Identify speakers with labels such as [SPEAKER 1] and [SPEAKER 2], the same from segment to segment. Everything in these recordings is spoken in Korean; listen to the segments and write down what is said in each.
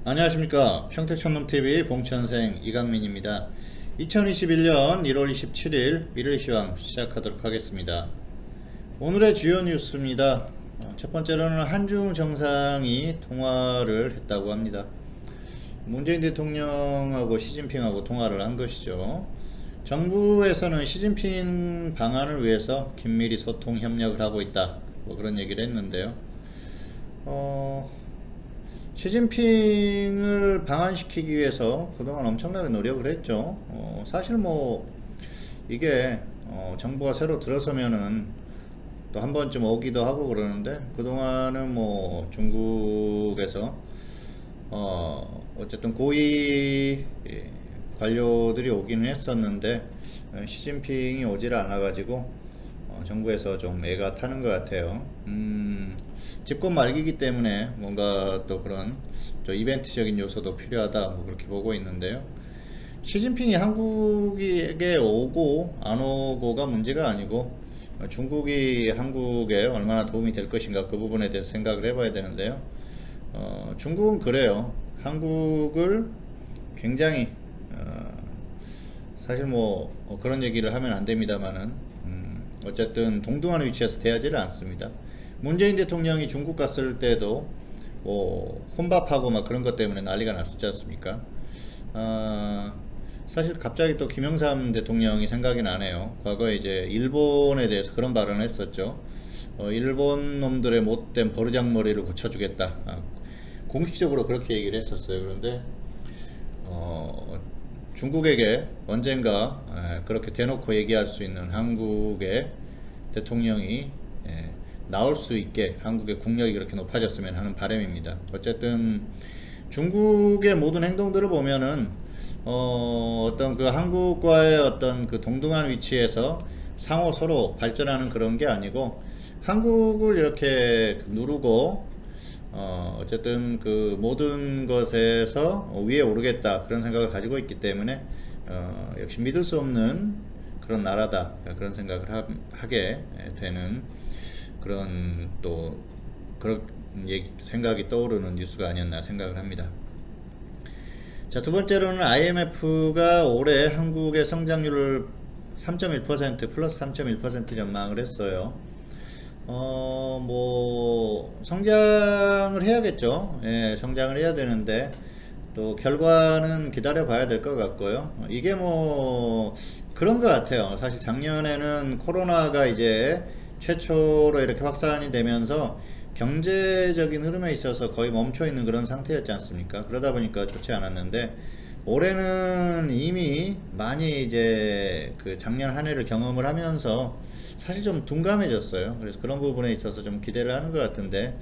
[SPEAKER 1] 안녕하십니까. 평택촌놈TV 봉천생 이강민입니다. 2021년 1월 27일 일요일시황 시작하도록 하겠습니다. 오늘의 주요 뉴스입니다. 첫 번째로는 한중 정상이 통화를 했다고 합니다. 문재인 대통령하고 시진핑하고 통화를 한 것이죠. 정부에서는 시진핑 방안을 위해서 긴밀히 소통 협력을 하고 있다, 그런 얘기를 했는데요. 시진핑을 방한시키기 위해서 그동안 엄청나게 노력을 했죠. 사실 이게 정부가 새로 들어서면은 또 한 번쯤 오기도 하고 그러는데, 그동안은 중국에서 어쨌든 고위 관료들이 오기는 했었는데, 시진핑이 오지를 않아 가지고 정부에서 좀 애가 타는 것 같아요. 집권 말기이기 때문에 뭔가 또 그런 이벤트적인 요소도 필요하다, 그렇게 보고 있는데요. 시진핑이 한국에 오고 안 오고가 문제가 아니고, 중국이 한국에 얼마나 도움이 될 것인가, 그 부분에 대해서 생각을 해봐야 되는데요. 중국은 그래요. 한국을 굉장히 사실 그런 얘기를 하면 안 됩니다만은, 어쨌든 동등한 위치에서 대하지를 않습니다. 문재인 대통령이 중국 갔을 때도 혼밥하고 그런 것 때문에 난리가 났었지 않습니까? 사실 갑자기 또 김영삼 대통령이 생각이 나네요. 과거에 이제 일본에 대해서 그런 발언을 했었죠. 일본 놈들의 못된 버르장머리를 고쳐주겠다, 공식적으로 그렇게 얘기를 했었어요. 그런데 중국에게 언젠가 그렇게 대놓고 얘기할 수 있는 한국의 대통령이 나올 수 있게, 한국의 국력이 그렇게 높아졌으면 하는 바람입니다. 어쨌든 중국의 모든 행동들을 보면은 어떤 그 한국과의 어떤 그 동등한 위치에서 상호 서로 발전하는 그런 게 아니고, 한국을 이렇게 누르고 어쨌든 그 모든 것에서 위에 오르겠다, 그런 생각을 가지고 있기 때문에 역시 믿을 수 없는 그런 나라다, 그런 생각을 하게 되는 그런 생각이 떠오르는 뉴스가 아니었나 생각을 합니다. 자, 두 번째로는 IMF가 올해 한국의 성장률을 3.1% 플러스 3.1% 전망을 했어요. 성장을 해야겠죠. 예, 성장을 해야 되는데, 또 결과는 기다려 봐야 될 것 같고요. 이게 그런 것 같아요. 사실 작년에는 코로나가 이제 최초로 이렇게 확산이 되면서 경제적인 흐름에 있어서 거의 멈춰 있는 그런 상태였지 않습니까? 그러다 보니까 좋지 않았는데, 올해는 이미 많이 이제 그 작년 한 해를 경험을 하면서 사실 좀 둔감해졌어요. 그래서 그런 부분에 있어서 좀 기대를 하는 것 같은데,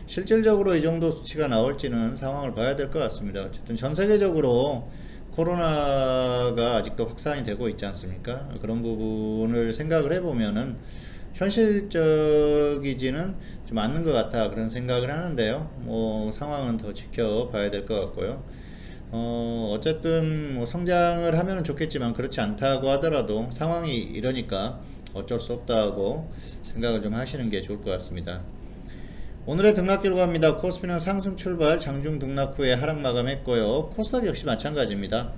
[SPEAKER 1] 실질적으로 이 정도 수치가 나올지는 상황을 봐야 될 것 같습니다. 어쨌든 전 세계적으로 코로나가 아직도 확산이 되고 있지 않습니까? 그런 부분을 생각을 해보면은 현실적이지는 좀 않는 것 같아, 그런 생각을 하는데요. 상황은 더 지켜봐야 될 것 같고요. 어쨌든 성장을 하면 좋겠지만, 그렇지 않다고 하더라도 상황이 이러니까 어쩔 수 없다고 생각을 좀 하시는 게 좋을 것 같습니다. 오늘의 등락 결과입니다. 코스피는 상승 출발, 장중 등락 후에 하락 마감했고요. 코스닥 역시 마찬가지입니다.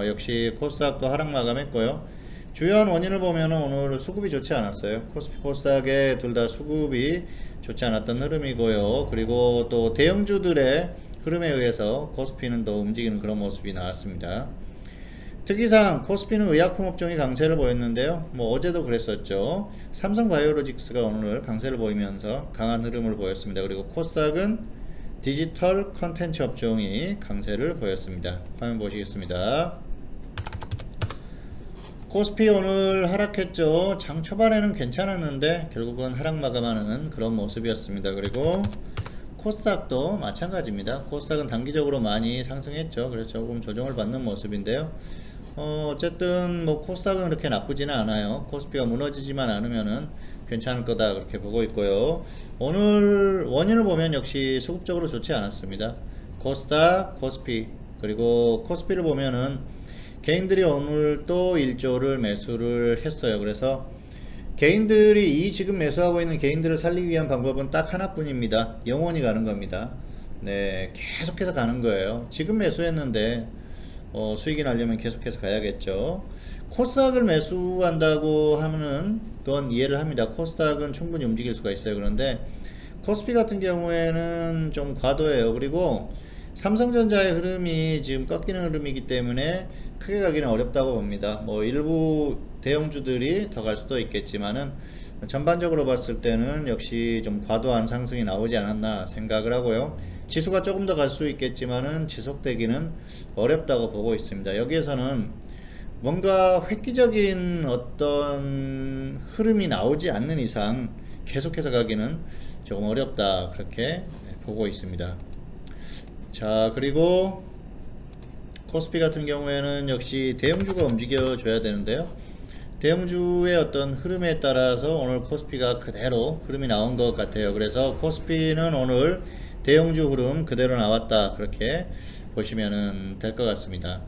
[SPEAKER 1] 역시 코스닥도 하락 마감했고요. 주요한 원인을 보면 오늘 수급이 좋지 않았어요. 코스피, 코스닥에 둘 다 수급이 좋지 않았던 흐름이고요. 그리고 또 대형주들의 흐름에 의해서 코스피는 더 움직이는 그런 모습이 나왔습니다. 특이상 코스피는 의약품 업종이 강세를 보였는데요. 어제도 그랬었죠. 삼성바이오로직스가 오늘 강세를 보이면서 강한 흐름을 보였습니다. 그리고 코스닥은 디지털 컨텐츠 업종이 강세를 보였습니다. 화면 보시겠습니다. 코스피 오늘 하락했죠. 장 초반에는 괜찮았는데 결국은 하락 마감하는 그런 모습이었습니다. 그리고 코스닥도 마찬가지입니다. 코스닥은 단기적으로 많이 상승했죠. 그래서 조금 조정을 받는 모습인데요. 어쨌든 코스닥은 그렇게 나쁘지는 않아요. 코스피가 무너지지만 않으면은 괜찮을 거다, 그렇게 보고 있고요. 오늘 원인을 보면 역시 수급적으로 좋지 않았습니다. 코스닥, 코스피, 그리고 코스피를 보면은 개인들이 오늘 또 1조를 매수를 했어요. 그래서 개인들이 지금 매수하고 있는 개인들을 살리기 위한 방법은 딱 하나뿐입니다. 영원히 가는 겁니다. 네, 계속해서 가는 거예요. 지금 매수했는데 수익이 나려면 계속해서 가야겠죠. 코스닥을 매수한다고 하면은 그건 이해를 합니다. 코스닥은 충분히 움직일 수가 있어요. 그런데 코스피 같은 경우에는 좀 과도해요. 그리고 삼성전자의 흐름이 지금 꺾이는 흐름이기 때문에 크게 가기는 어렵다고 봅니다. 뭐 일부 대형주들이 더 갈 수도 있겠지만은 전반적으로 봤을 때는 역시 좀 과도한 상승이 나오지 않았나 생각을 하고요. 지수가 조금 더 갈 수 있겠지만은 지속되기는 어렵다고 보고 있습니다. 여기에서는 뭔가 획기적인 어떤 흐름이 나오지 않는 이상 계속해서 가기는 조금 어렵다, 그렇게 보고 있습니다. 자, 그리고 코스피 같은 경우에는 역시 대형주가 움직여 줘야 되는데요. 대형주의 어떤 흐름에 따라서 오늘 코스피가 그대로 흐름이 나온 것 같아요. 그래서 코스피는 오늘 대형주 흐름 그대로 나왔다, 그렇게 보시면 될 것 같습니다.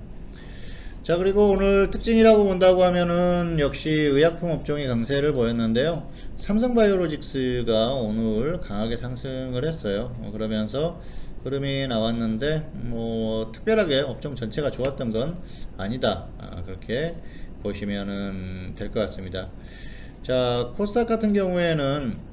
[SPEAKER 1] 자, 그리고 오늘 특징이라고 본다고 하면은 역시 의약품 업종이 강세를 보였는데요. 삼성바이오로직스가 오늘 강하게 상승을 했어요. 그러면서 흐름이 나왔는데 뭐 특별하게 업종 전체가 좋았던 건 아니다, 그렇게 보시면은 될 것 같습니다. 자, 코스닥 같은 경우에는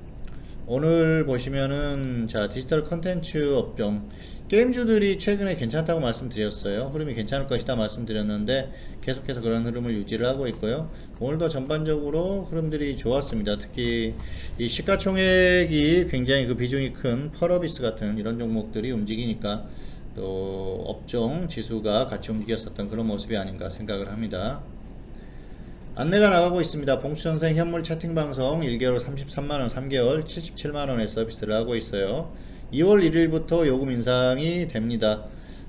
[SPEAKER 1] 오늘 보시면은 자, 디지털 컨텐츠 업종 게임주들이 최근에 괜찮다고 말씀드렸어요. 흐름이 괜찮을 것이다 말씀드렸는데 계속해서 그런 흐름을 유지를 하고 있고요. 오늘도 전반적으로 흐름들이 좋았습니다. 특히 이 시가총액이 굉장히 그 비중이 큰 펄어비스 같은 이런 종목들이 움직이니까 또 업종 지수가 같이 움직였었던 그런 모습이 아닌가 생각을 합니다. 안내가 나가고 있습니다. 봉수선생 현물 채팅방송 1개월 33만원, 3개월 77만원의 서비스를 하고 있어요. 2월 1일부터 요금 인상이 됩니다.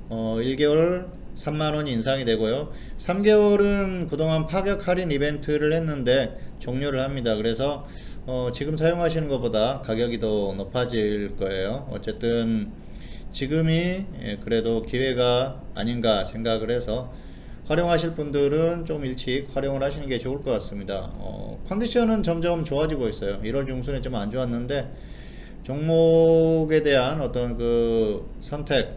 [SPEAKER 1] 1개월 3만원 인상이 되고요. 3개월은 그동안 파격 할인 이벤트를 했는데 종료를 합니다. 그래서 지금 사용하시는 것보다 가격이 더 높아질 거예요. 어쨌든 지금이 그래도 기회가 아닌가 생각을 해서 활용하실 분들은 좀 일찍 활용을 하시는 게 좋을 것 같습니다. 컨디션은 점점 좋아지고 있어요. 1월 중순에 좀 안 좋았는데 종목에 대한 어떤 그 선택,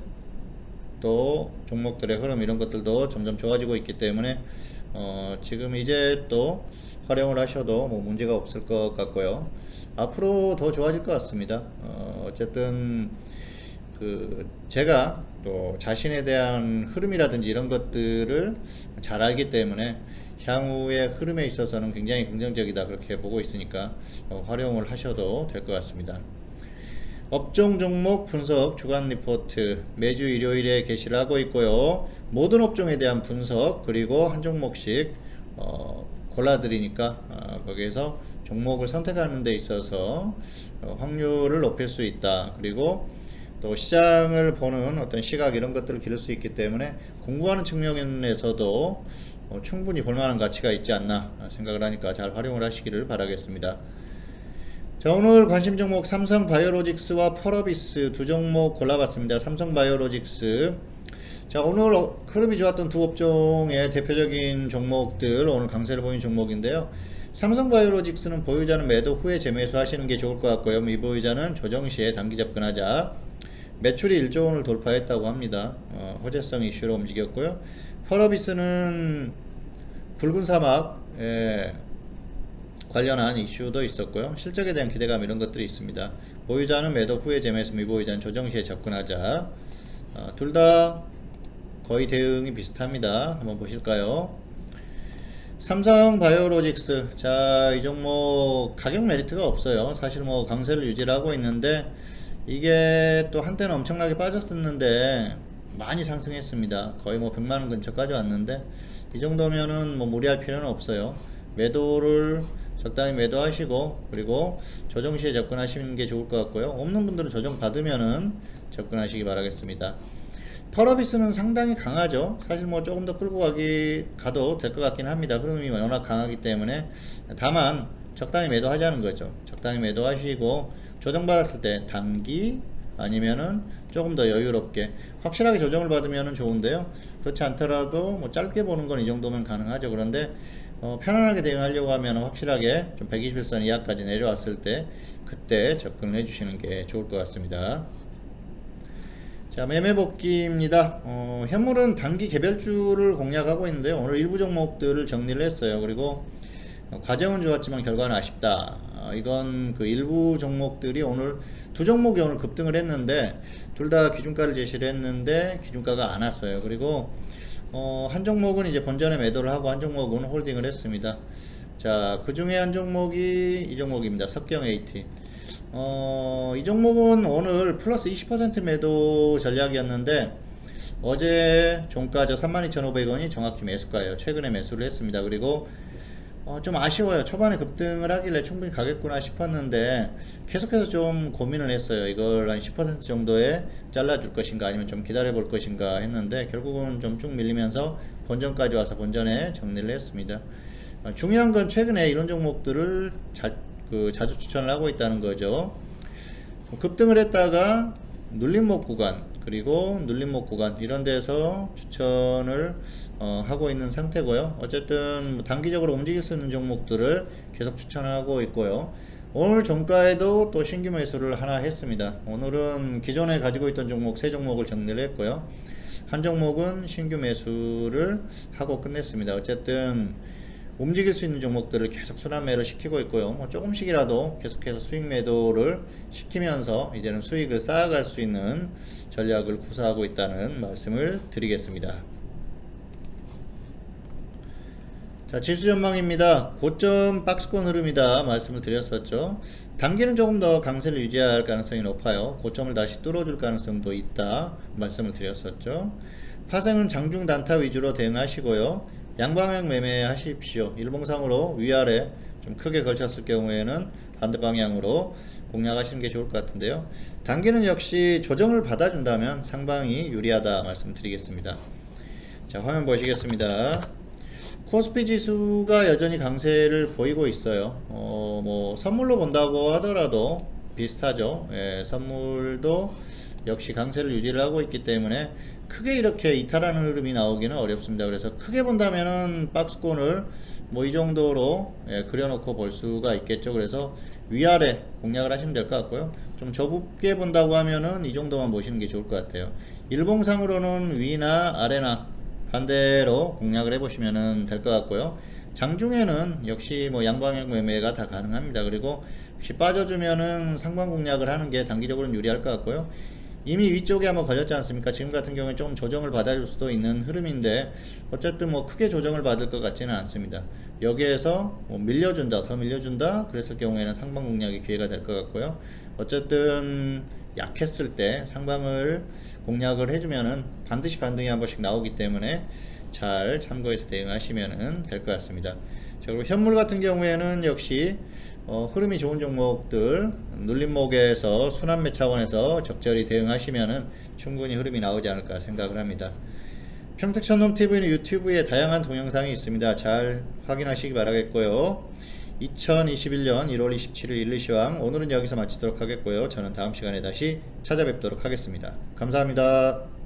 [SPEAKER 1] 또 종목들의 흐름 이런 것들도 점점 좋아지고 있기 때문에 지금 이제 또 활용을 하셔도 뭐 문제가 없을 것 같고요. 앞으로 더 좋아질 것 같습니다. 어쨌든 제가 또 자신에 대한 흐름이라든지 이런 것들을 잘 알기 때문에 향후의 흐름에 있어서는 굉장히 긍정적이다, 그렇게 보고 있으니까 활용을 하셔도 될 것 같습니다. 업종 종목 분석 주간 리포트 매주 일요일에 게시를 하고 있고요. 모든 업종에 대한 분석, 그리고 한 종목씩 골라드리니까 거기에서 종목을 선택하는 데 있어서 확률을 높일 수 있다. 그리고 또 시장을 보는 어떤 시각 이런 것들을 기를 수 있기 때문에 공부하는 측면에서도 충분히 볼만한 가치가 있지 않나 생각을 하니까 잘 활용을 하시기를 바라겠습니다. 자, 오늘 관심 종목 삼성바이오로직스와 펄어비스 두 종목 골라봤습니다. 삼성바이오로직스, 자, 오늘 흐름이 좋았던 두 업종의 대표적인 종목들, 오늘 강세를 보인 종목인데요. 삼성바이오로직스는 보유자는 매도 후에 재매수 하시는 게 좋을 것 같고요. 미보유자는 조정 시에 단기 접근하자. 매출이 1조 원을 돌파했다고 합니다. 호재성 이슈로 움직였고요. 펄어비스는 붉은 사막에 관련한 이슈도 있었고요. 실적에 대한 기대감 이런 것들이 있습니다. 보유자는 매도 후에 재매수, 미보유자는 조정 시에 접근하자. 둘 다 거의 대응이 비슷합니다. 한번 보실까요? 삼성바이오로직스, 자, 이 종목 가격 메리트가 없어요. 사실 뭐 강세를 유지를 하고 있는데 이게 또 한때는 엄청나게 빠졌었는데 많이 상승했습니다. 거의 뭐 100만원 근처까지 왔는데 이 정도면은 뭐 무리할 필요는 없어요. 매도를 적당히 매도하시고, 그리고 조정 시에 접근하시는 게 좋을 것 같고요. 없는 분들은 조정 받으면은 접근하시기 바라겠습니다. 펄어비스는 상당히 강하죠. 사실 뭐 조금 더 끌고 가도 될 것 같긴 합니다. 흐름이 워낙 강하기 때문에. 다만 적당히 매도하자는 거죠. 적당히 매도하시고 조정받았을 때 단기 아니면은 조금 더 여유롭게, 확실하게 조정을 받으면 좋은데요. 그렇지 않더라도 뭐 짧게 보는 건 이 정도면 가능하죠. 그런데 편안하게 대응하려고 하면 확실하게 좀 121선 이하까지 내려왔을 때 그때 접근을 해주시는 게 좋을 것 같습니다. 자, 매매 복귀입니다. 현물은 단기 개별주를 공략하고 있는데요. 오늘 일부 종목들을 정리를 했어요. 그리고 과정은 좋았지만 결과는 아쉽다. 이건 그 일부 종목들이 오늘 두 종목이 오늘 급등을 했는데 둘 다 기준가를 제시를 했는데 기준가가 안 왔어요. 그리고 한 종목은 이제 본전에 매도를 하고 한 종목은 홀딩을 했습니다. 자, 그 중에 한 종목이 이 종목입니다. 석경 AT. 이 종목은 오늘 플러스 20% 매도 전략이었는데 어제 종가저 32,500원이 정확히 매수가예요. 최근에 매수를 했습니다. 그리고 좀 아쉬워요. 초반에 급등을 하길래 충분히 가겠구나 싶었는데 계속해서 좀 고민을 했어요. 이걸 한 10% 정도에 잘라줄 것인가 아니면 좀 기다려 볼 것인가 했는데 결국은 좀 쭉 밀리면서 본전까지 와서 본전에 정리를 했습니다. 중요한 건 최근에 이런 종목들을 자주 추천을 하고 있다는 거죠. 급등을 했다가 눌림목 구간 그리고 눌림목 구간 이런 데서 추천을 하고 있는 상태고요. 어쨌든 단기적으로 움직일 수 있는 종목들을 계속 추천하고 있고요. 오늘 종가에도 또 신규 매수를 하나 했습니다. 오늘은 기존에 가지고 있던 종목 세 종목을 정리를 했고요. 한 종목은 신규 매수를 하고 끝냈습니다. 어쨌든 움직일 수 있는 종목들을 계속 순환매를 시키고 있고요. 뭐 조금씩이라도 계속해서 수익 매도를 시키면서 이제는 수익을 쌓아갈 수 있는 전략을 구사하고 있다는 말씀을 드리겠습니다. 자, 지수 전망입니다. 고점 박스권 흐름이다 말씀을 드렸었죠. 단기는 조금 더 강세를 유지할 가능성이 높아요. 고점을 다시 뚫어줄 가능성도 있다 말씀을 드렸었죠. 파생은 장중 단타 위주로 대응하시고요. 양방향 매매하십시오. 일봉상으로 위아래 좀 크게 걸쳤을 경우에는 반대 방향으로 공략하시는 게 좋을 것 같은데요. 단기는 역시 조정을 받아준다면 상방이 유리하다 말씀드리겠습니다. 자, 화면 보시겠습니다. 코스피 지수가 여전히 강세를 보이고 있어요. 뭐 선물로 본다고 하더라도 비슷하죠. 예, 선물도 역시 강세를 유지를 하고 있기 때문에 크게 이렇게 이탈하는 흐름이 나오기는 어렵습니다. 그래서 크게 본다면은 박스권을 뭐 이 정도로 그려놓고 볼 수가 있겠죠. 그래서 위아래 공략을 하시면 될 것 같고요. 좀 좁게 본다고 하면은 이 정도만 보시는 게 좋을 것 같아요. 일봉상으로는 위나 아래나 반대로 공략을 해보시면 될 것 같고요. 장중에는 역시 뭐 양방향 매매가 다 가능합니다. 그리고 혹시 빠져주면은 상방 공략을 하는 게 단기적으로는 유리할 것 같고요. 이미 위쪽에 한번 걸렸지 않습니까? 지금 같은 경우에 좀 조정을 받아줄 수도 있는 흐름인데 어쨌든 뭐 크게 조정을 받을 것 같지는 않습니다. 여기에서 뭐 밀려준다, 더 밀려준다 그랬을 경우에는 상방 공략의 기회가 될 것 같고요. 어쨌든 약했을 때 상방을 공략을 해주면은 반드시 반등이 한 번씩 나오기 때문에 잘 참고해서 대응하시면 될 것 같습니다. 자, 그리고 현물 같은 경우에는 역시 흐름이 좋은 종목들 눌림목에서 순환매 차원에서 적절히 대응하시면은 충분히 흐름이 나오지 않을까 생각을 합니다. 평택천놈TV는 유튜브에 다양한 동영상이 있습니다. 잘 확인하시기 바라겠고요. 2021년 1월 27일 일리시황 오늘은 여기서 마치도록 하겠고요. 저는 다음 시간에 다시 찾아뵙도록 하겠습니다. 감사합니다.